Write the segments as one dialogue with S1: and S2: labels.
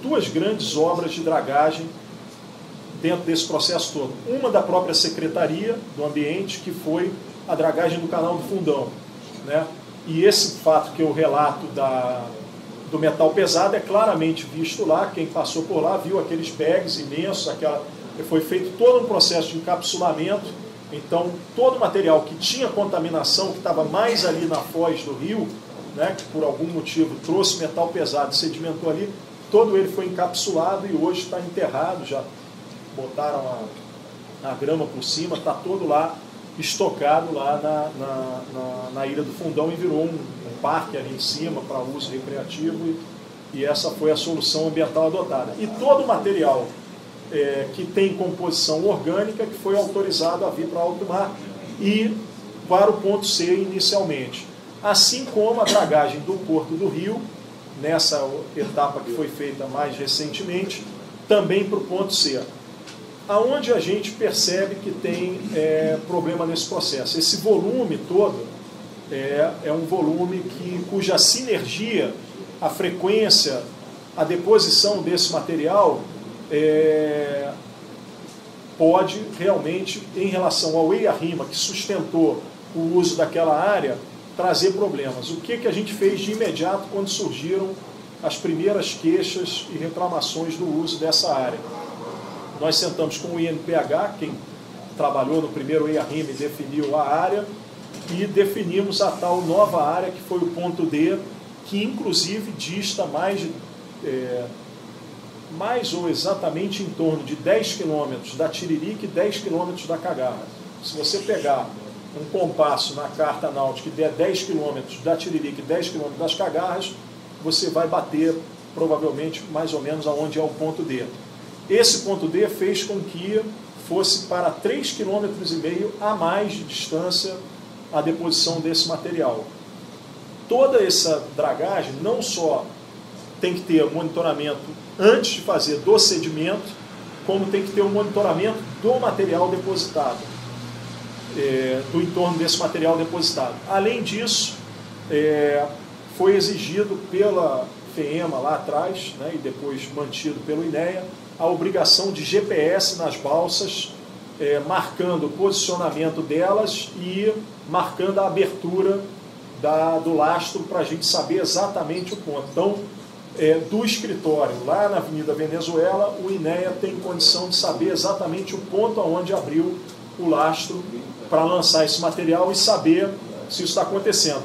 S1: duas grandes obras de dragagem dentro desse processo todo. Uma da própria Secretaria do Ambiente, que foi a dragagem do Canal do Fundão, né? E esse fato que eu relato do metal pesado é claramente visto lá. Quem passou por lá viu aqueles bags imensos, foi feito todo um processo de encapsulamento. Então, todo o material que tinha contaminação, que estava mais ali na foz do rio, né, que por algum motivo trouxe metal pesado e sedimentou ali, todo ele foi encapsulado e hoje está enterrado, já botaram a grama por cima, está todo lá estocado lá na Ilha do Fundão e virou um parque ali em cima para uso recreativo, e essa foi a solução ambiental adotada. E todo o material que tem composição orgânica que foi autorizado a vir para alto mar e para o ponto C inicialmente. Assim como a dragagem do Porto do Rio, nessa etapa que foi feita mais recentemente, também para o ponto C. Aonde a gente percebe que tem problema nesse processo? Esse volume todo é um volume cuja sinergia, a frequência, a deposição desse material pode realmente, em relação ao EIA-RIMA, que sustentou o uso daquela área, trazer problemas. O que a gente fez de imediato quando surgiram as primeiras queixas e reclamações do uso dessa área? Nós sentamos com o INPH, quem trabalhou no primeiro EIA-RIMA e definiu a área, e definimos a tal nova área, que foi o ponto D, que inclusive dista mais ou exatamente em torno de 10 quilômetros da Tiririca e 10 quilômetros da Cagarra. Se você pegar um compasso na carta náutica e der 10 quilômetros da Tiririca e 10 quilômetros das Cagarras, você vai bater provavelmente mais ou menos aonde é o ponto D. Esse ponto D fez com que fosse para 3,5 km a mais de distância a deposição desse material. Toda essa dragagem não só tem que ter monitoramento antes de fazer do sedimento, como tem que ter um monitoramento do material depositado, do entorno desse material depositado. Além disso, foi exigido pela FEEMA lá atrás, né, e depois mantido pelo INEA, a obrigação de GPS nas balsas, marcando o posicionamento delas e marcando a abertura do lastro para a gente saber exatamente o ponto. Então, do escritório lá na Avenida Venezuela, o INEA tem condição de saber exatamente o ponto aonde abriu o lastro para lançar esse material e saber se isso está acontecendo.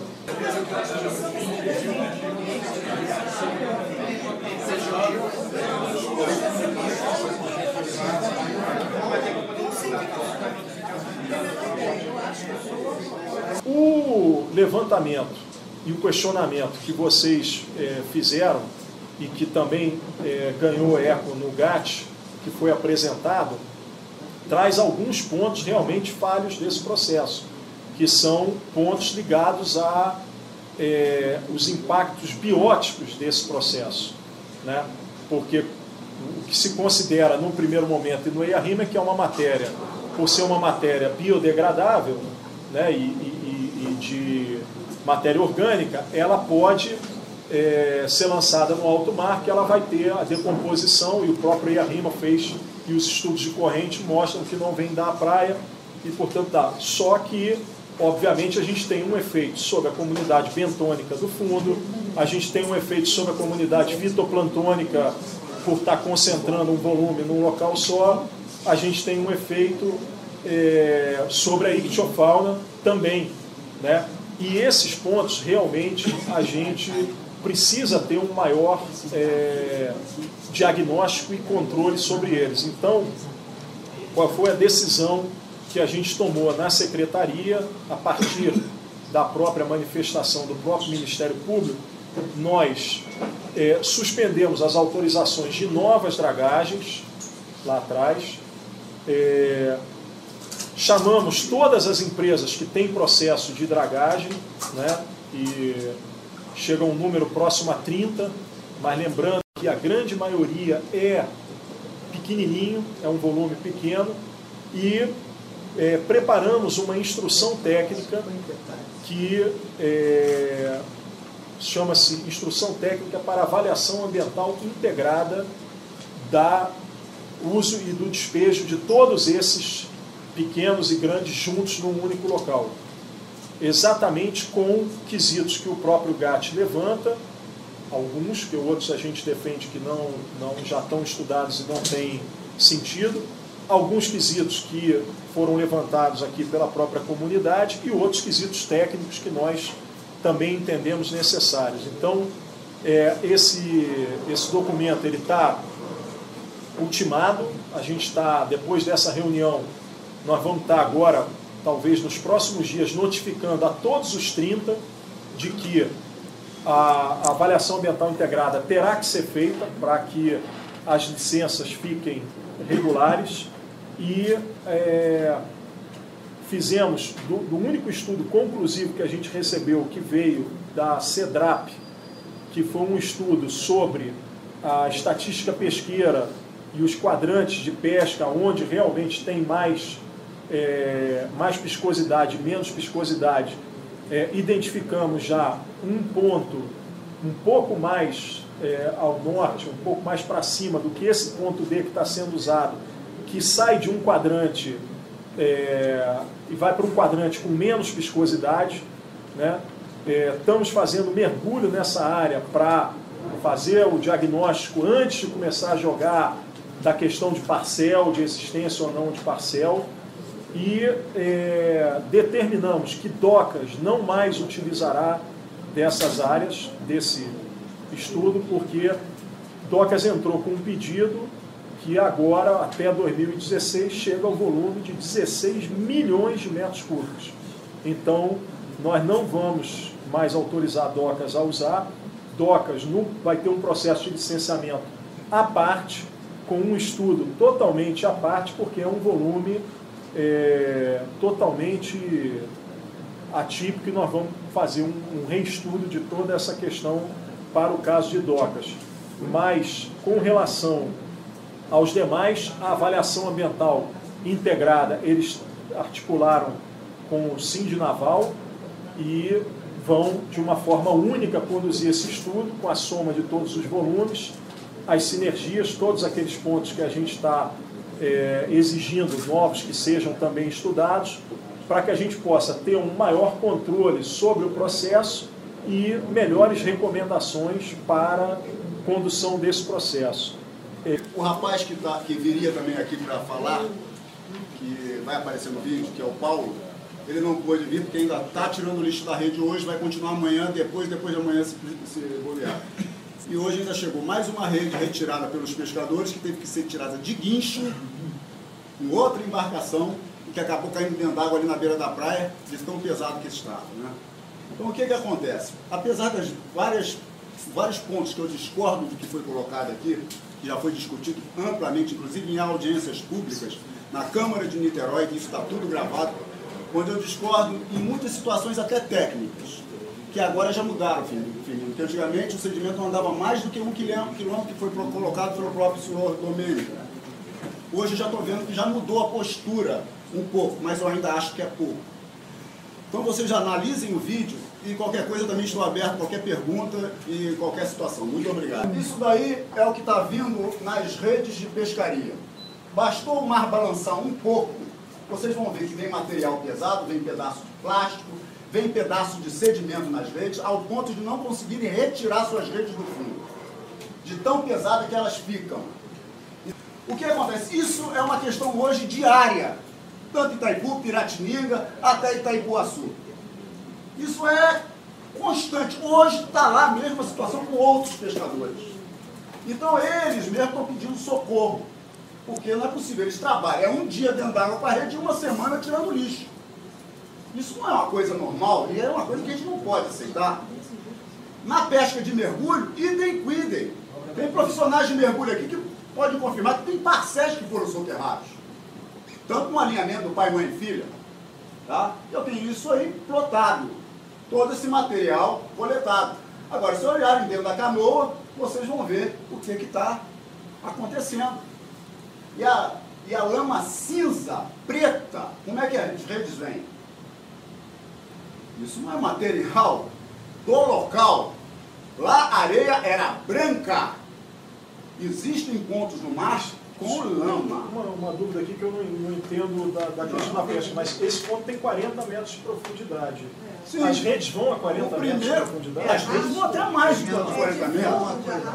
S1: O levantamento e o questionamento que vocês fizeram e que também ganhou eco no GAT, que foi apresentado, traz alguns pontos realmente falhos desse processo, que são pontos ligados a os impactos bióticos desse processo, né? Porque o que se considera num primeiro momento e no EIA-RIMA é que é uma matéria, por ser uma matéria biodegradável, né, e de matéria orgânica, ela pode ser lançada no alto mar, que ela vai ter a decomposição, e o próprio EIA-RIMA fez, e os estudos de corrente mostram que não vem da praia, e portanto dá. Só que, obviamente, a gente tem um efeito sobre a comunidade bentônica do fundo, a gente tem um efeito sobre a comunidade fitoplantônica, por estar concentrando um volume num local só, a gente tem um efeito sobre a ictiofauna também, né? E esses pontos, realmente, a gente precisa ter um maior diagnóstico e controle sobre eles. Então, qual foi a decisão que a gente tomou na Secretaria, a partir da própria manifestação do próprio Ministério Público? Nós suspendemos as autorizações de novas dragagens lá atrás, chamamos todas as empresas que têm processo de dragagem, né, e chega a um número próximo a 30, mas lembrando que a grande maioria é pequenininho, é um volume pequeno, e preparamos uma instrução técnica que chama-se Instrução Técnica para Avaliação Ambiental Integrada da uso e do despejo de todos esses pequenos e grandes juntos num único local. Exatamente com quesitos que o próprio GAT levanta, alguns, que outros a gente defende que não já estão estudados e não têm sentido, alguns quesitos que foram levantados aqui pela própria comunidade e outros quesitos técnicos que nós também entendemos necessários. Então, esse documento está ultimado, a gente está, depois dessa reunião, nós vamos estar agora, talvez nos próximos dias, notificando a todos os 30 de que a avaliação ambiental integrada terá que ser feita para que as licenças fiquem regulares e fizemos, do único estudo conclusivo que a gente recebeu, que veio da CEDRAP, que foi um estudo sobre a estatística pesqueira e os quadrantes de pesca, onde realmente tem mais piscosidade, menos piscosidade, identificamos já um ponto um pouco mais ao norte, um pouco mais para cima do que esse ponto D que está sendo usado, que sai de um quadrante e vai para um quadrante com menos viscosidade, né? Estamos fazendo mergulho nessa área para fazer o diagnóstico antes de começar a jogar da questão de parcel, de existência ou não de parcel, e determinamos que Docas não mais utilizará dessas áreas, desse estudo, porque Docas entrou com um pedido que agora, até 2016, chega ao volume de 16 milhões de metros cúbicos. Então, nós não vamos mais autorizar Docas a usar. Docas vai ter um processo de licenciamento à parte, com um estudo totalmente à parte, porque é um volume totalmente atípico e nós vamos fazer um reestudo de toda essa questão para o caso de Docas. Mas, com relação aos demais, a avaliação ambiental integrada, eles articularam com o Sindnaval e vão, de uma forma única, conduzir esse estudo com a soma de todos os volumes, as sinergias, todos aqueles pontos que a gente está exigindo novos que sejam também estudados, para que a gente possa ter um maior controle sobre o processo e melhores recomendações para a condução desse processo.
S2: O rapaz que viria também aqui para falar, que vai aparecer no vídeo, que é o Paulo, ele não pôde vir porque ainda está tirando o lixo da rede hoje, vai continuar amanhã, depois de amanhã se bobear. E hoje ainda chegou mais uma rede retirada pelos pescadores, que teve que ser tirada de guincho, em outra embarcação, e que acabou caindo dentro d'água ali na beira da praia, de tão pesado que estava, né? Então o que acontece? Apesar das vários pontos que eu discordo do que foi colocado aqui, que já foi discutido amplamente, inclusive em audiências públicas, na Câmara de Niterói, que isso está tudo gravado, onde eu discordo em muitas situações até técnicas, que agora já mudaram, Firmino, porque antigamente o sedimento não andava mais do que 1 quilômetro, que foi colocado pelo próprio senhor Domênico. Hoje eu já estou vendo que já mudou a postura um pouco, mas eu ainda acho que é pouco. Então vocês já analisem o vídeo e qualquer coisa também estou aberto a qualquer pergunta e qualquer situação. Muito obrigado. Isso daí é o que está vindo nas redes de pescaria. Bastou o mar balançar um pouco, vocês vão ver que vem material pesado, vem pedaço de plástico, vem pedaço de sedimento nas redes, ao ponto de não conseguirem retirar suas redes do fundo, de tão pesada que elas ficam. O que acontece? Isso é uma questão hoje diária, tanto Itaipu, Piratininga, até Itaipuaçu. Isso é constante. Hoje está lá a mesma situação com outros pescadores. Então eles mesmo estão pedindo socorro, porque não é possível, eles trabalham um dia dentro d'água com a rede e uma semana tirando lixo. Isso não é uma coisa normal e é uma coisa que a gente não pode aceitar. Na pesca de mergulho, idem quidem. Tem profissionais de mergulho aqui que podem confirmar que tem parcéis que foram soterrados. Tanto no alinhamento do pai, mãe e filha, tá? Eu tenho isso aí plotado. Todo esse material coletado. Agora, se olharem dentro da canoa, vocês vão ver o que está acontecendo. E a lama cinza, preta, como é que as redes vêm? Isso não é material do local Lá a areia era branca. Existem pontos no mar com lama.
S1: Uma dúvida aqui que eu não entendo da questão da pesca, mas esse ponto tem 40 metros de profundidade.
S2: Sim.
S1: As redes vão a 40 metros de profundidade?
S2: As redes vão até mais de 40 metros.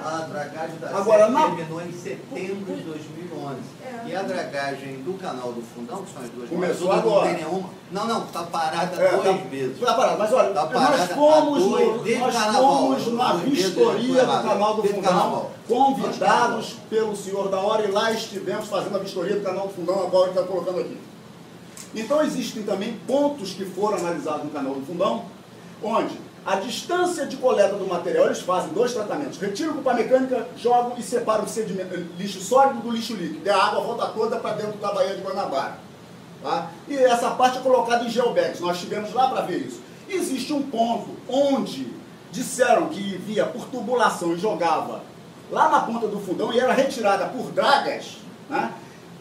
S3: A dragagem da
S2: Agora,
S3: Serra terminou em setembro de 2011. E a dragagem do canal do Fundão, que são as duas
S2: começou
S3: mais,
S2: agora.
S3: Não tem nenhuma. Não, está parada 2 meses.
S2: Está parada, mas olha,
S3: tá
S2: nós fomos na vistoria do canal do Fundão, convidados pelo senhor da hora, e lá estivemos fazendo a vistoria do canal do Fundão, a qual ele está colocando aqui. Então existem também pontos que foram analisados no canal do Fundão, onde a distância de coleta do material, eles fazem 2 tratamentos. Retiram com pá mecânica, jogam e separam o sedimento, lixo sólido do lixo líquido. E a água volta toda para dentro da Baía de Guanabara. Tá? E essa parte é colocada em geobags. Nós estivemos lá para ver isso. Existe um ponto onde disseram que via por tubulação e jogava lá na ponta do fundão e era retirada por dragas, né?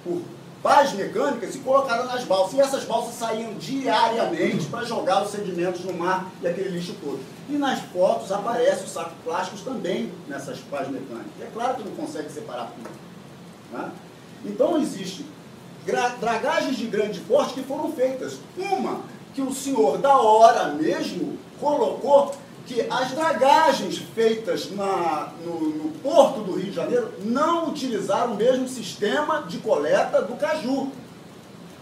S2: Por pás mecânicas e colocada nas balsas. E essas balsas saíam diariamente para jogar os sedimentos no mar e aquele lixo todo. E nas fotos aparecem os sacos plásticos também nessas pás mecânicas. É claro que não consegue separar tudo. Né? Então existe dragagens de grande porte que foram feitas. Uma que o senhor da hora mesmo colocou que as dragagens feitas no porto do Rio de Janeiro não utilizaram o mesmo sistema de coleta do caju.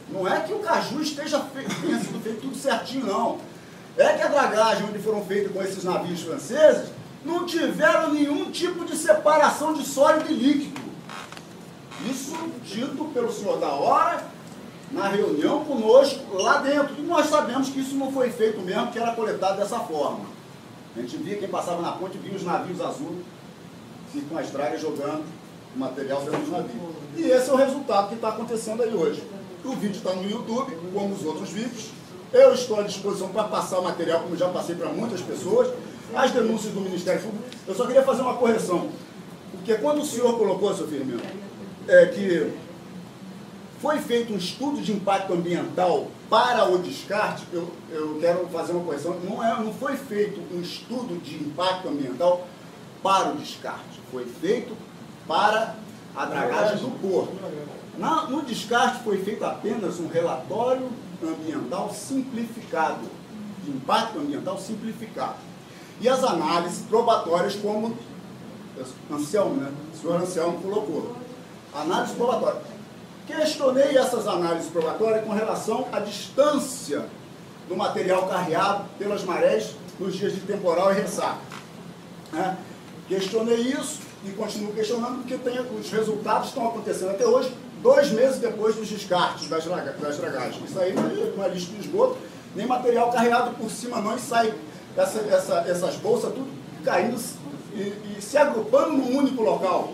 S2: Não é que o caju tenha sido feito tudo certinho, não. É que a dragagem onde foram feitas com esses navios franceses não tiveram nenhum tipo de separação de sólido e líquido. Isso dito pelo senhor da hora na reunião conosco lá dentro. E nós sabemos que isso não foi feito mesmo, que era coletado dessa forma. A gente via, quem passava na ponte, via os navios azuis e com as dragas jogando o material dentro dos navios. E esse é o resultado que está acontecendo aí hoje. O vídeo está no YouTube, como os outros vídeos. Eu estou à disposição para passar o material, como já passei para muitas pessoas. As denúncias do Ministério Público. Eu só queria fazer uma correção. Porque quando o senhor colocou, seu Firmino, que foi feito um estudo de impacto ambiental para o descarte, eu quero fazer uma correção, não foi feito um estudo de impacto ambiental para o descarte, foi feito para a dragagem do porto. No descarte foi feito apenas um relatório ambiental simplificado, de impacto ambiental simplificado. E as análises probatórias, como Anselmo, né? O senhor Anselmo colocou. Análise probatória. Questionei essas análises probatórias com relação à distância do material carreado pelas marés nos dias de temporal e ressaca. Né? Questionei isso e continuo questionando porque os resultados estão acontecendo até hoje, 2 meses depois dos descartes das dragagens. Isso aí não é lixo de esgoto, nem material carreado por cima não, e sai essas bolsas tudo caindo e se agrupando num único local,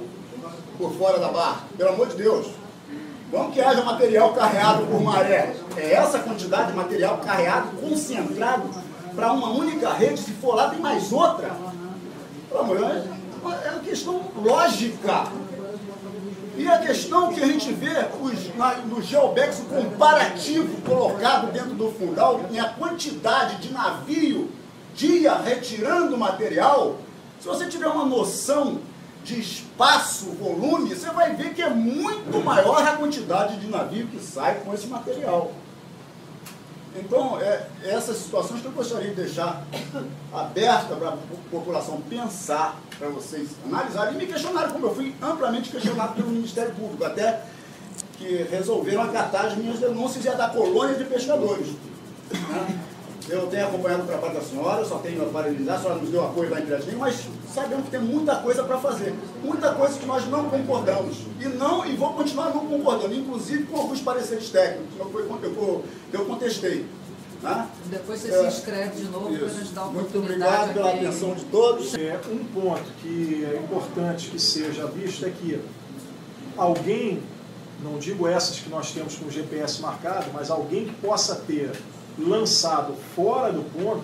S2: por fora da barra. Pelo amor de Deus. Vamos que haja material carreado por maré. É essa quantidade de material carreado, concentrado para uma única rede. Se for lá, tem mais outra. Pelo amor de Deus, é uma questão lógica. E a questão que a gente vê no geobags, o comparativo colocado dentro do fundal, em a quantidade de navio dia retirando material, se você tiver uma noção de espaço, volume, você vai ver que é muito maior a quantidade de navio que sai com esse material. Então, essas situações que eu gostaria de deixar aberta para a população pensar, para vocês analisarem, e me questionarem, como eu fui amplamente questionado pelo Ministério Público, até que resolveram acatar as minhas denúncias e a da colônia de pescadores. Né? Eu tenho acompanhado o trabalho da senhora, só tenho a parabenizar, a senhora nos deu apoio lá em Piratininga, mas sabemos que tem muita coisa para fazer, muita coisa que nós não concordamos, e vou continuar não concordando, inclusive com alguns pareceres técnicos, que eu contestei. Né?
S4: Depois você se inscreve de novo para a gente dar uma
S2: Muito
S4: oportunidade.
S2: obrigado pela atenção de todos.
S1: Um ponto que é importante que seja visto é que alguém, não digo essas que nós temos com o GPS marcado, mas alguém que possa ter lançado fora do ponto,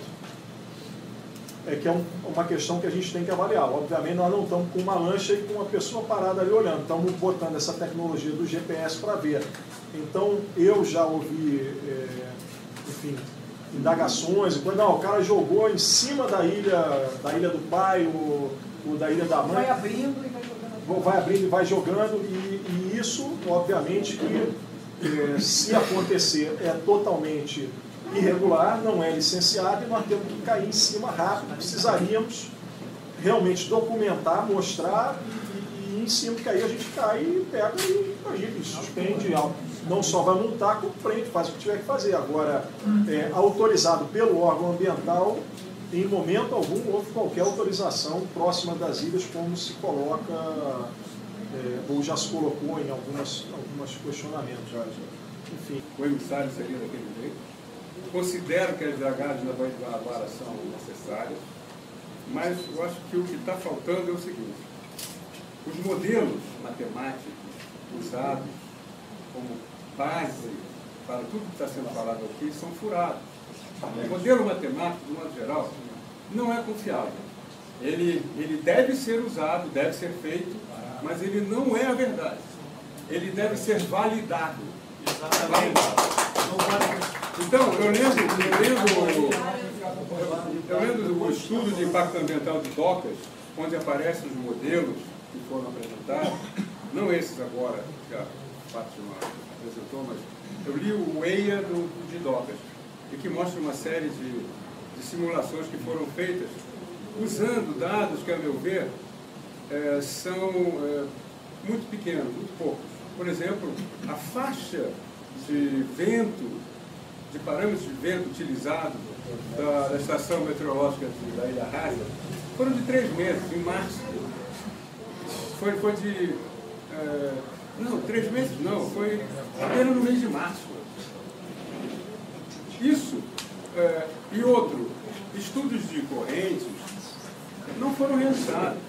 S1: que é uma questão que a gente tem que avaliar. Obviamente nós não estamos com uma lancha e com uma pessoa parada ali olhando, estamos botando essa tecnologia do GPS para ver. Então eu já ouvi, enfim, indagações, não, o cara jogou em cima da ilha do pai, ou da ilha da mãe.
S4: Vai abrindo e vai jogando.
S1: Vai abrindo e vai jogando, e isso, obviamente, que se acontecer é totalmente irregular, não é licenciado, e nós temos que cair em cima rápido. Precisaríamos realmente documentar, mostrar, e em cima que aí a gente cai e pega e proíbe, suspende, não só vai multar, como prende, faz o que tiver que fazer. Agora, autorizado pelo órgão ambiental, em momento algum houve qualquer autorização próxima das ilhas, como se coloca, ou já se colocou em alguns questionamentos. Enfim.
S5: O emissário seria daquele jeito. Considero que as dragagens na Baía de Guanabara são necessárias, mas eu acho que o que está faltando é o seguinte: os modelos matemáticos usados como base para tudo que está sendo falado aqui são furados. O modelo matemático, de modo geral, não é confiável. Ele deve ser usado, deve ser feito, mas ele não é a verdade. Ele deve ser validado.
S3: Exatamente.
S5: Então, eu lendo o estudo de impacto ambiental de Docas, onde aparecem os modelos que foram apresentados, não esses agora, que a Fátima apresentou, mas eu li o EIA de Docas, e que mostra uma série de simulações que foram feitas usando dados que, a meu ver, são muito pequenos, muito poucos. Por exemplo, a faixa de vento, de parâmetros de vento utilizado da estação meteorológica da Ilha Rasa, foram de 3 meses, em março. Foi de... não, 3 meses não, foi apenas no mês de março. Isso, e outro, estudos de correntes não foram realizados.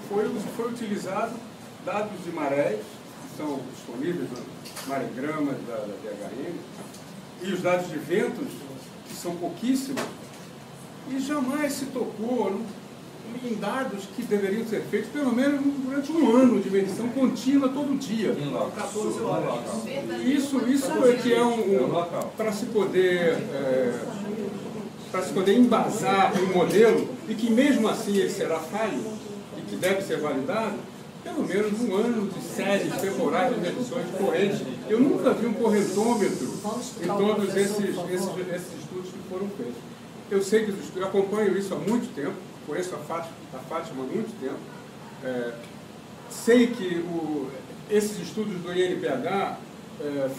S5: Foi utilizado dados de marés, que são disponíveis no maregrama da DHM, e os dados de ventos, que são pouquíssimos, e jamais se tocou em dados que deveriam ser feitos pelo menos durante um ano de medição contínua todo dia. 14 horas. Isso é que para se poder embasar um modelo, e que mesmo assim ele será falho, e que deve ser validado, pelo menos um ano de séries temporais de medições de corrente. Eu nunca vi um correntômetro em todos esses estudos que foram feitos. Eu sei que eu acompanho isso há muito tempo, conheço a Fátima há muito tempo, sei que esses estudos do INPH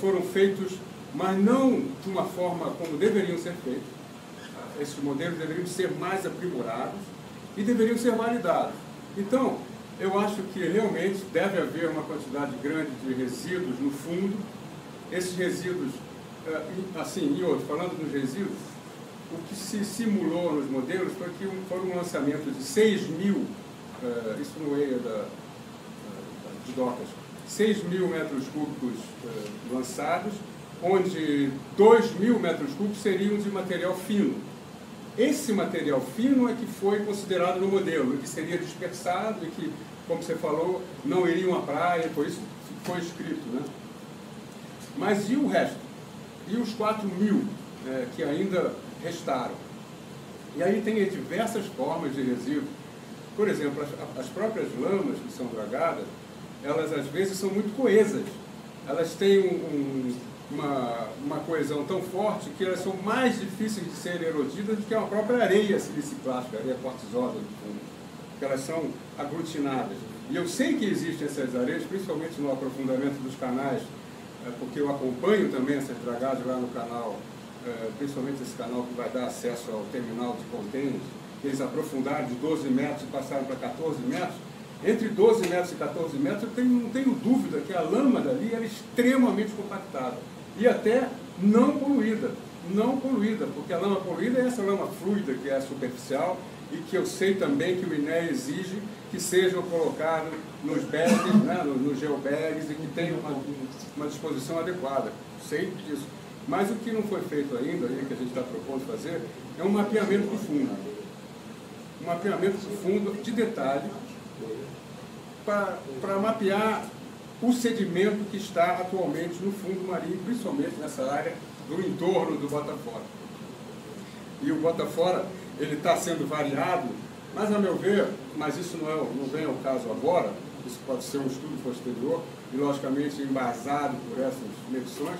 S5: foram feitos, mas não de uma forma como deveriam ser feitos. Esses modelos deveriam ser mais aprimorados e deveriam ser validados. Então, eu acho que realmente deve haver uma quantidade grande de resíduos no fundo. Esses resíduos, assim, e outro, falando dos resíduos, o que se simulou nos modelos foi que foi um lançamento de 6 mil, isso no EIA de Docas, 6 mil metros cúbicos lançados, onde 2 mil metros cúbicos seriam de material fino. Esse material fino é que foi considerado no modelo, que seria dispersado e que, como você falou, não iriam à praia, por isso foi escrito, né? Mas e o resto? E os 4 mil que ainda restaram? E aí tem diversas formas de resíduo. Por exemplo, as próprias lamas que são dragadas, elas às vezes são muito coesas. Elas têm uma coesão tão forte que elas são mais difíceis de serem erodidas do que a própria areia siliciclástica, areia quartzosa, porque elas são aglutinadas. E eu sei que existem essas areias, principalmente no aprofundamento dos canais, porque eu acompanho também essas dragagens lá no canal, principalmente esse canal que vai dar acesso ao terminal de contêineres. Eles aprofundaram de 12 metros e passaram para 14 metros. Entre 12 metros e 14 metros, eu não tenho dúvida que a lama dali era extremamente compactada e até não poluída, porque a lama poluída é essa lama fluida que é superficial e que eu sei também que o INEA exige que sejam colocados nos bags, né, nos geobags, e que tenham uma disposição adequada. Sei disso. Mas o que não foi feito ainda, que a gente está propondo fazer, é um mapeamento profundo. Um mapeamento profundo de detalhe para mapear o sedimento que está atualmente no fundo marinho, principalmente nessa área do entorno do Botafogo. E o Botafora, ele está sendo variado, mas a meu ver, mas isso não vem ao caso agora, isso pode ser um estudo posterior, e logicamente embasado por essas medições,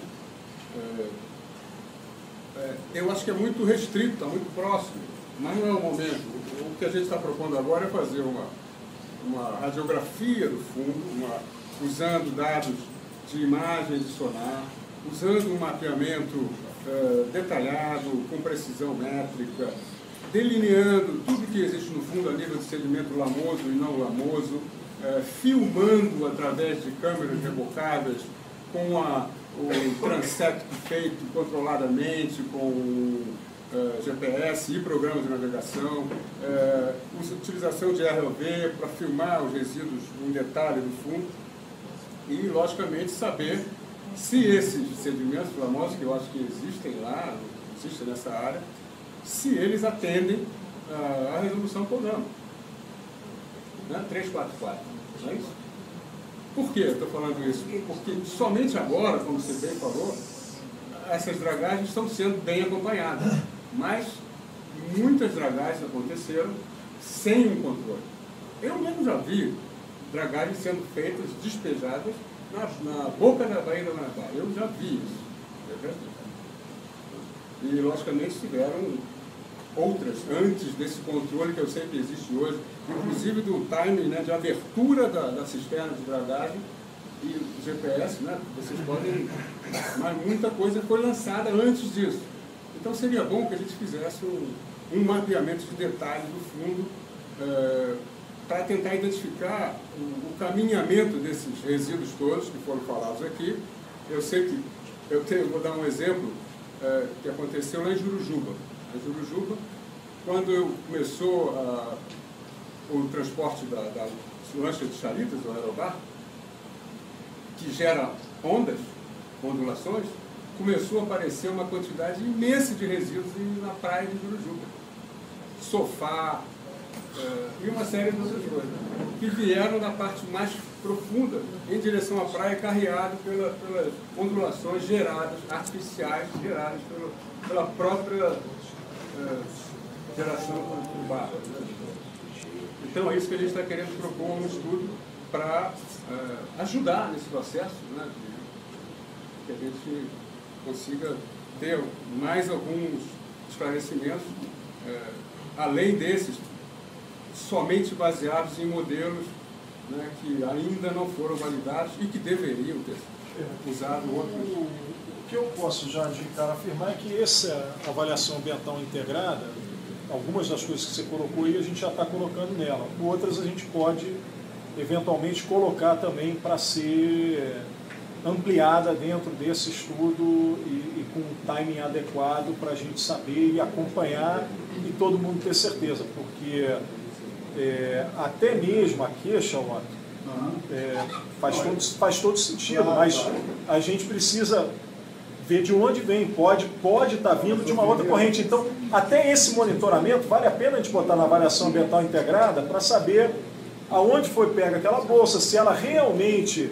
S5: eu acho que é muito restrito, está muito próximo, mas não é o momento. O que a gente está propondo agora é fazer uma radiografia do fundo, usando dados de imagem de sonar, usando um mapeamento detalhado, com precisão métrica, delineando tudo que existe no fundo a nível de sedimento lamoso e não lamoso, filmando através de câmeras rebocadas, com o transecto feito controladamente, com GPS e programas de navegação, utilização de ROV para filmar os resíduos em detalhe do fundo e, logicamente, saber se esses sedimentos lamosos, que eu acho que existem lá, existem nessa área, se eles atendem à resolução CONAMA, né? 344, não é isso? Por que eu estou falando isso? Porque somente agora, como você bem falou, essas dragagens estão sendo bem acompanhadas, mas muitas dragagens aconteceram sem um controle. Eu mesmo já vi dragagens sendo feitas, despejadas, na boca da Baía da Guanabara. Eu já vi isso. E, logicamente, tiveram outras antes desse controle que eu sei que existe hoje, inclusive do timing, né, de abertura da cisterna de dragagem e o GPS, né, vocês podem... Mas muita coisa foi lançada antes disso. Então seria bom que a gente fizesse um mapeamento de detalhes do fundo para tentar identificar o caminhamento desses resíduos todos que foram falados aqui. Eu sei que vou dar um exemplo que aconteceu lá em Jurujuba. Em Jurujuba, quando começou o transporte da lancha de charitas, do aerobar, que gera ondas, ondulações, começou a aparecer uma quantidade imensa de resíduos na praia de Jurujuba. Sofá e uma série de outras coisas, que vieram da parte mais profunda, em direção à praia, carreado pelas ondulações artificiais geradas pela própria geração do barro. Então é isso que a gente está querendo propor um estudo para ajudar nesse processo, né, que a gente consiga ter mais alguns esclarecimentos, além desses, somente baseados em modelos, né, que ainda não foram validados e que deveriam ter usado outros.
S1: O que eu posso já de cara afirmar é que essa avaliação ambiental integrada, algumas das coisas que você colocou aí a gente já está colocando nela, outras a gente pode eventualmente colocar também para ser ampliada dentro desse estudo e com um timing adequado para a gente saber e acompanhar e todo mundo ter certeza, porque até mesmo a queixa, faz todo sentido, mas a gente precisa ver de onde vem, pode estar vindo de uma outra corrente. Então, até esse monitoramento, vale a pena a gente botar na avaliação ambiental integrada para saber aonde foi pega aquela bolsa, se ela realmente,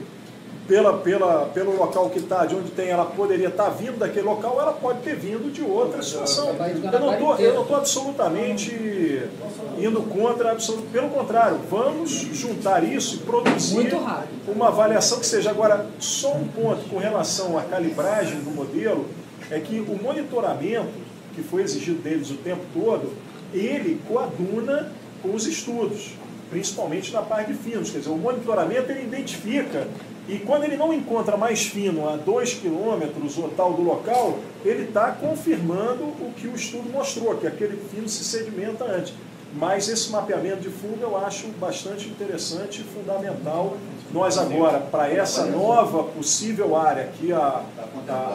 S1: pelo local que está, de onde tem, ela poderia estar vindo daquele local, ela pode ter vindo de outra situação. Eu não estou absolutamente indo contra, pelo contrário, vamos juntar isso e produzir uma avaliação que seja. Agora, só um ponto com relação à calibragem do modelo, é que o monitoramento que foi exigido deles o tempo todo, ele coaduna com os estudos, principalmente na parte de finos. Quer dizer, o monitoramento ele identifica, e quando ele não encontra mais fino a 2 quilômetros ou tal do local, ele está confirmando o que o estudo mostrou, que aquele fino se sedimenta antes. Mas esse mapeamento de fundo eu acho bastante interessante e fundamental. Nós agora, para essa nova possível área que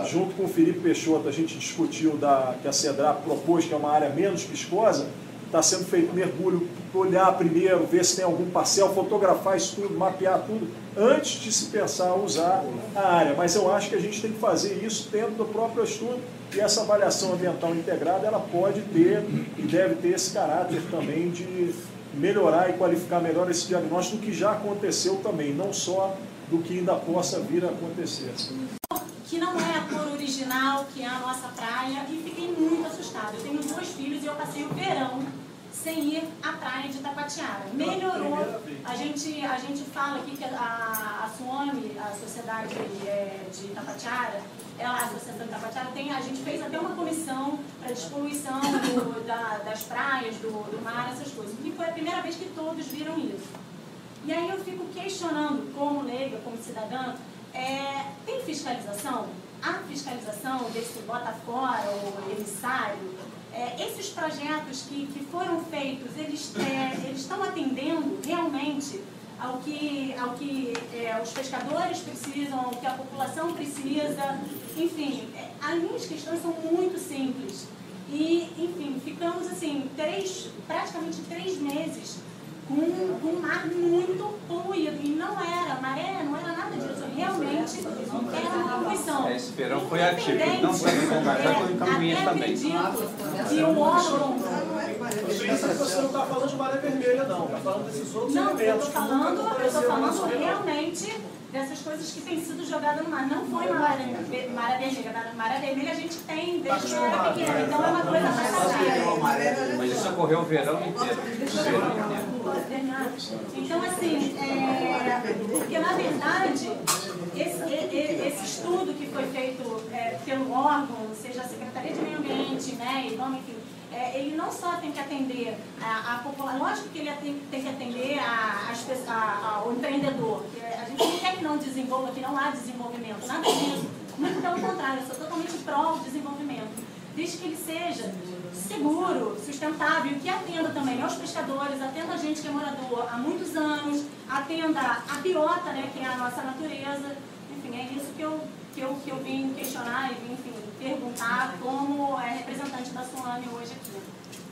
S1: junto com o Felipe Peixoto a gente discutiu, que a CEDRAP propôs, que é uma área menos viscosa, está sendo feito mergulho, olhar primeiro, ver se tem algum parcel, fotografar isso tudo, mapear tudo, antes de se pensar em usar a área. Mas eu acho que a gente tem que fazer isso dentro do próprio estudo, e essa avaliação ambiental integrada, ela pode ter e deve ter esse caráter também de melhorar e qualificar melhor esse diagnóstico do que já aconteceu também, não só do que ainda possa vir a acontecer.
S6: Que não é a cor original. original, que é a nossa praia, e fiquei muito assustada. Eu tenho 2 filhos e eu passei o verão sem ir à praia de Tapatiara. Melhorou. A gente fala aqui que a SUAME, a Sociedade de Tapatiara, a Associação de Tapatiara, a gente fez até uma comissão para despoluição das praias, do mar, essas coisas. E foi a primeira vez que todos viram isso. E aí eu fico questionando, como leiga, como cidadã, tem fiscalização? Há fiscalização desse bota fora, ou emissário? Esses projetos que foram feitos, eles estão atendendo realmente ao que os pescadores precisam, ao que a população precisa? Enfim, as minhas questões são muito simples. E, enfim, ficamos assim, praticamente 3 meses com um mar muito poluído. E não era maré, não era nada disso. Realmente era uma poluição.
S7: Esse verão foi atípico, não foi em Cambuinhas também.
S6: E o órgão...
S1: Você não está falando de maré vermelha, não. Está falando desses outros elementos.
S6: Eu estou falando realmente dessas coisas que têm sido jogadas no mar. Não foi maré vermelha. Maré vermelha a gente tem desde que eu era pequena. Então é uma coisa passageira.
S7: Mas isso ocorreu o verão inteiro.
S6: Então, assim, porque na verdade, esse estudo que foi feito pelo órgão, seja a Secretaria de Meio Ambiente, né, e vamos, enfim, ele não só tem que atender a população, lógico que ele tem que atender ao empreendedor. A gente não quer que não desenvolva, que não há desenvolvimento, nada disso. Muito pelo contrário, eu sou totalmente pró-desenvolvimento. Desde que ele seja seguro, sustentável, e que atenda também aos pescadores, atenda a gente que é morador há muitos anos, atenda a biota, né, que é a nossa natureza. Enfim, é isso que eu vim questionar e vim, enfim, perguntar como representante da SUAME hoje aqui.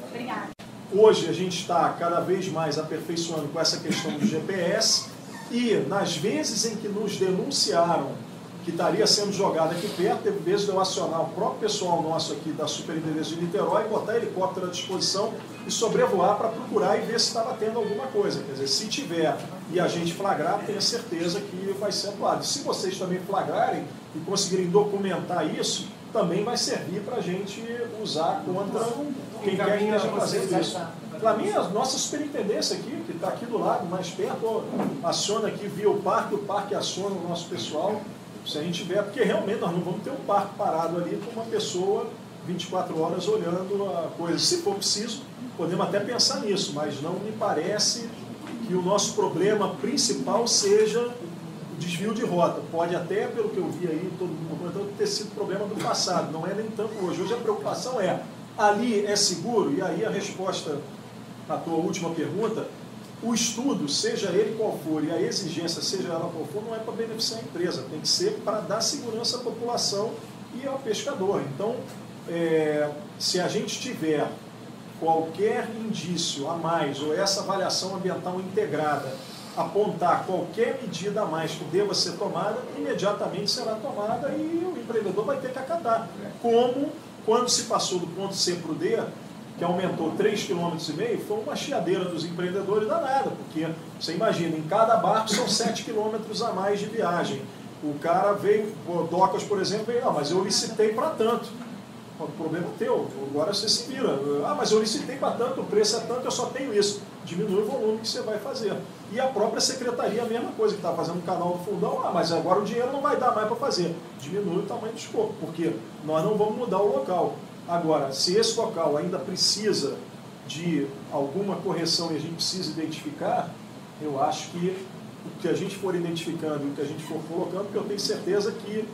S6: Obrigada.
S1: Hoje a gente está cada vez mais aperfeiçoando com essa questão do GPS e nas vezes em que nos denunciaram que estaria sendo jogado aqui perto, teve vezes de eu acionar o próprio pessoal nosso aqui da Superintendência de Niterói, botar helicóptero à disposição e sobrevoar para procurar e ver se estava tendo alguma coisa. Quer dizer, se tiver e a gente flagrar, tenha certeza que vai ser atuado. Se vocês também flagrarem e conseguirem documentar isso, também vai servir para a gente usar contra quem quer que esteja fazendo isso. Para mim, a nossa superintendência aqui, que está aqui do lado, mais perto, aciona aqui via o parque aciona o nosso pessoal. Se a gente tiver, porque realmente nós não vamos ter um parque parado ali com uma pessoa 24 horas olhando a coisa. Se for preciso, podemos até pensar nisso, mas não me parece que o nosso problema principal seja o desvio de rota. Pode até, pelo que eu vi aí, todo mundo comentando, ter sido problema do passado, não é nem tanto hoje. Hoje a preocupação ali é seguro? E aí a resposta à tua última pergunta, o estudo, seja ele qual for, e a exigência, seja ela qual for, não é para beneficiar a empresa, tem que ser para dar segurança à população e ao pescador. Então, se a gente tiver qualquer indício a mais, ou essa avaliação ambiental integrada, apontar qualquer medida a mais que deva ser tomada, imediatamente será tomada e o empreendedor vai ter que acatar. Como quando se passou do ponto C para o D, que aumentou 3,5 km, foi uma chiadeira dos empreendedores danada, porque você imagina, em cada barco são 7 km a mais de viagem. O cara veio, o Docas, por exemplo, veio, mas eu licitei para tanto. O problema é teu, agora você se vira. Mas eu licitei para tanto, o preço é tanto, eu só tenho isso. Diminui o volume que você vai fazer. E a própria secretaria, a mesma coisa, que está fazendo o canal do fundão, mas agora o dinheiro não vai dar mais para fazer. Diminui o tamanho do escopo, porque nós não vamos mudar o local. Agora, se esse local ainda precisa de alguma correção e a gente precisa identificar, eu acho que o que a gente for identificando e o que a gente for colocando, porque eu tenho certeza que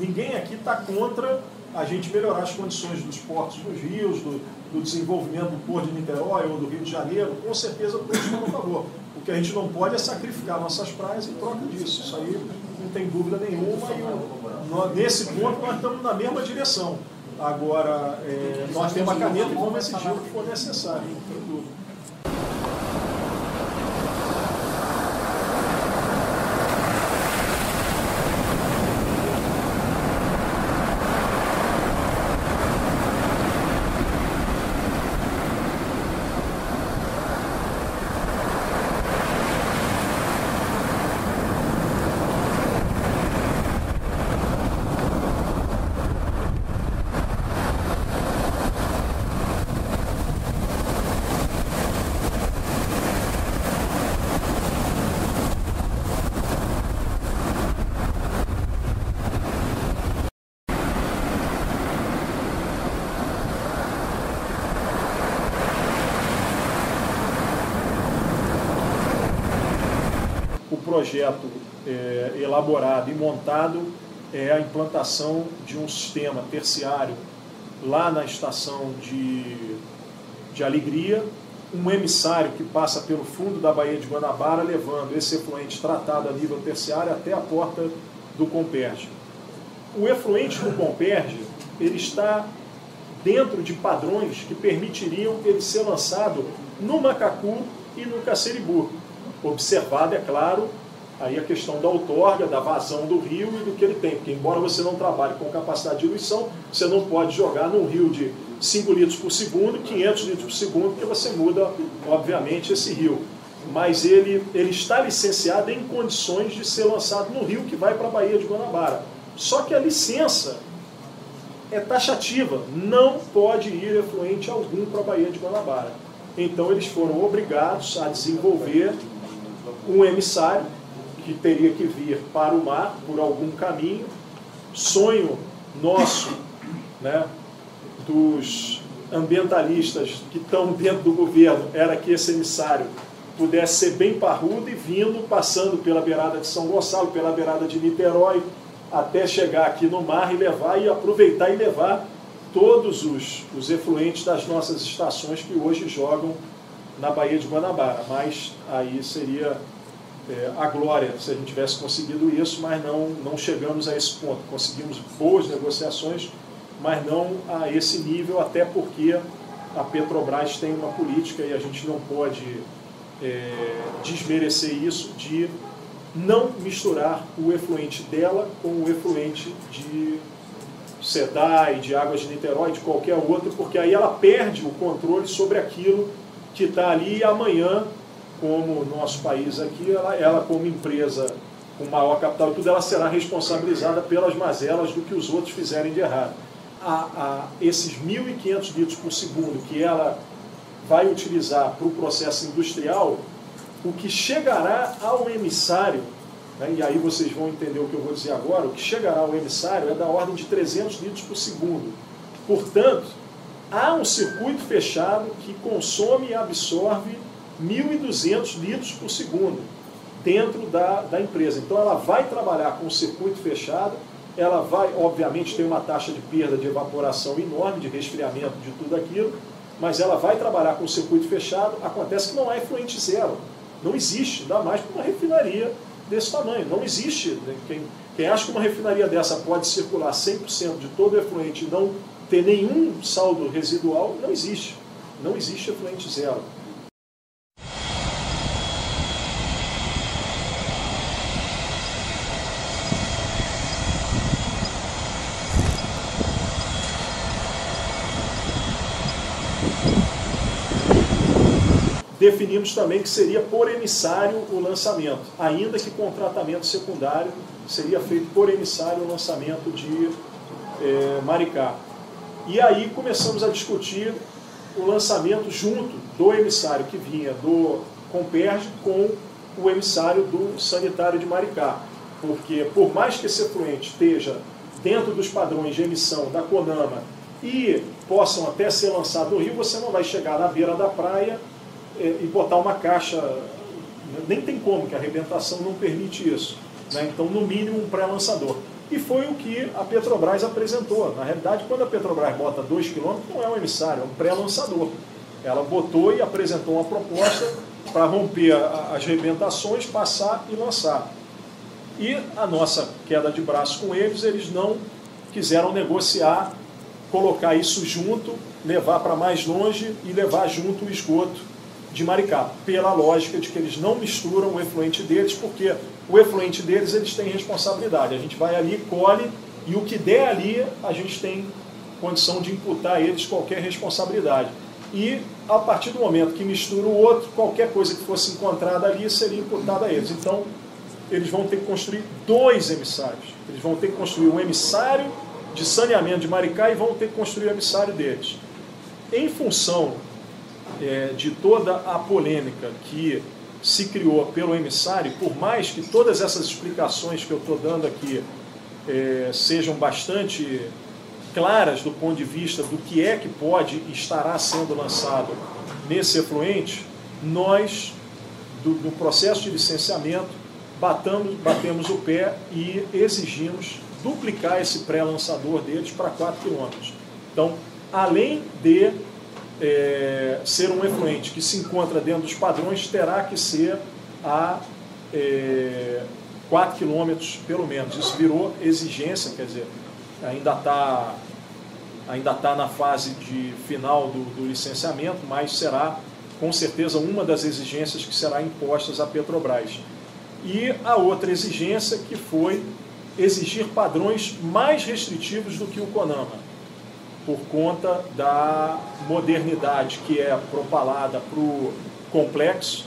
S1: ninguém aqui está contra a gente melhorar as condições dos portos dos rios, do desenvolvimento do Porto de Niterói ou do Rio de Janeiro, com certeza todos estão a favor. O que a gente não pode é sacrificar nossas praias em troca disso. Isso aí não tem dúvida nenhuma e nesse ponto nós estamos na mesma direção. Agora, nós temos a caneta e vamos exigir o que for necessário. projeto elaborado e montado é a implantação de um sistema terciário lá na estação de Alegria, um emissário que passa pelo fundo da Baía de Guanabara, levando esse efluente tratado a nível terciário até a porta do Comperj. O efluente do Comperj, ele está dentro de padrões que permitiriam ele ser lançado no Macacu e no Caceribu. Observado, é claro, aí a questão da outorga, da vazão do rio e do que ele tem, porque embora você não trabalhe com capacidade de diluição, você não pode jogar num rio de 5 litros por segundo, 500 litros por segundo, porque você muda, obviamente, esse rio. Mas ele está licenciado em condições de ser lançado no rio que vai para a Baía de Guanabara. Só que a licença é taxativa, não pode ir efluente algum para a Baía de Guanabara. Então eles foram obrigados a desenvolver um emissário que teria que vir para o mar por algum caminho. Sonho nosso, né, dos ambientalistas que estão dentro do governo, era que esse emissário pudesse ser bem parrudo e vindo, passando pela beirada de São Gonçalo, pela beirada de Niterói, até chegar aqui no mar e levar e aproveitar e levar todos os efluentes das nossas estações que hoje jogam na Baía de Guanabara. Mas aí seria a glória se a gente tivesse conseguido isso, mas não chegamos a esse ponto. Conseguimos boas negociações, mas não a esse nível, até porque a Petrobras tem uma política, e a gente não pode desmerecer isso, de não misturar o efluente dela com o efluente de SEDAI, de Águas de Niterói, de qualquer outro, porque aí ela perde o controle sobre aquilo que está ali, e amanhã, como o nosso país aqui, ela como empresa com maior capital e tudo, ela será responsabilizada pelas mazelas do que os outros fizerem de errado. Esses 1.500 litros por segundo que ela vai utilizar para o processo industrial, o que chegará ao emissário, né, e aí vocês vão entender o que eu vou dizer agora, o que chegará ao emissário é da ordem de 300 litros por segundo. Portanto, há um circuito fechado que consome e absorve 1.200 litros por segundo dentro da empresa. Então ela vai trabalhar com o circuito fechado, ela vai, obviamente, ter uma taxa de perda de evaporação enorme, de resfriamento de tudo aquilo, mas ela vai trabalhar com o circuito fechado. Acontece que não há efluente zero. Não existe, ainda mais para uma refinaria desse tamanho. Não existe. Quem acha que uma refinaria dessa pode circular 100% de todo o efluente e não ter nenhum saldo residual, não existe. Não existe efluente zero. Definimos também que seria por emissário o lançamento, ainda que com tratamento secundário seria feito por emissário o lançamento de Maricá. E aí começamos a discutir o lançamento junto do emissário que vinha do Comperj com o emissário do sanitário de Maricá. Porque por mais que esse efluente esteja dentro dos padrões de emissão da CONAMA e possam até ser lançados no rio, você não vai chegar na beira da praia e botar uma caixa, nem tem como, que a arrebentação não permite isso, né? Então, no mínimo, um pré-lançador. E foi o que a Petrobras apresentou. Na realidade, quando a Petrobras bota 2 km, não é um emissário, é um pré-lançador. Ela botou e apresentou uma proposta para romper as arrebentações, passar e lançar. E a nossa queda de braço com eles não quiseram negociar, colocar isso junto, levar para mais longe e levar junto o esgoto de Maricá, pela lógica de que eles não misturam o efluente deles, porque o efluente deles eles têm responsabilidade. A gente vai ali, colhe, e o que der ali, a gente tem condição de imputar a eles qualquer responsabilidade. E, a partir do momento que mistura o outro, qualquer coisa que fosse encontrada ali seria imputada a eles. Então, eles vão ter que construir 2 emissários. Eles vão ter que construir um emissário de saneamento de Maricá e vão ter que construir o emissário deles. Em função de toda a polêmica que se criou pelo emissário, por mais que todas essas explicações que eu estou dando aqui sejam bastante claras do ponto de vista do que é que pode e estará sendo lançado nesse efluente, nós, do processo de licenciamento, batemos o pé e exigimos duplicar esse pré-lançador deles para 4 km. Então, além de ser um efluente que se encontra dentro dos padrões, terá que ser a 4 km pelo menos. Isso virou exigência, quer dizer, ainda está na fase de final do licenciamento, mas será com certeza uma das exigências que será impostas à Petrobras. E a outra exigência que foi exigir padrões mais restritivos do que o CONAMA, por conta da modernidade que é propalada para o complexo.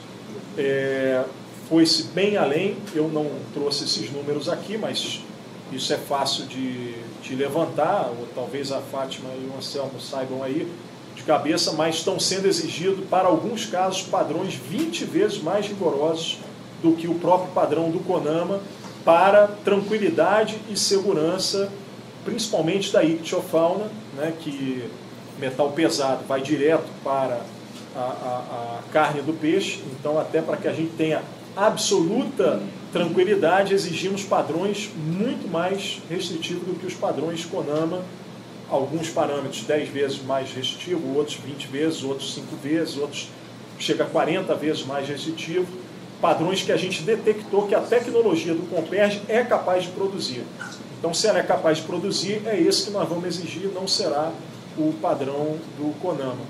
S1: Foi-se bem além, eu não trouxe esses números aqui, mas isso é fácil de levantar, ou talvez a Fátima e o Anselmo saibam aí de cabeça, mas estão sendo exigidos, para alguns casos, padrões 20 vezes mais rigorosos do que o próprio padrão do CONAMA, para tranquilidade e segurança, principalmente da ictiofauna, né, que metal pesado vai direto para a carne do peixe. Então, até para que a gente tenha absoluta tranquilidade, exigimos padrões muito mais restritivos do que os padrões CONAMA, alguns parâmetros 10 vezes mais restritivos, outros 20 vezes, outros 5 vezes, outros chega a 40 vezes mais restritivo, padrões que a gente detectou que a tecnologia do Comperj é capaz de produzir. Então, se ela é capaz de produzir, é esse que nós vamos exigir, não será o padrão do CONAMA.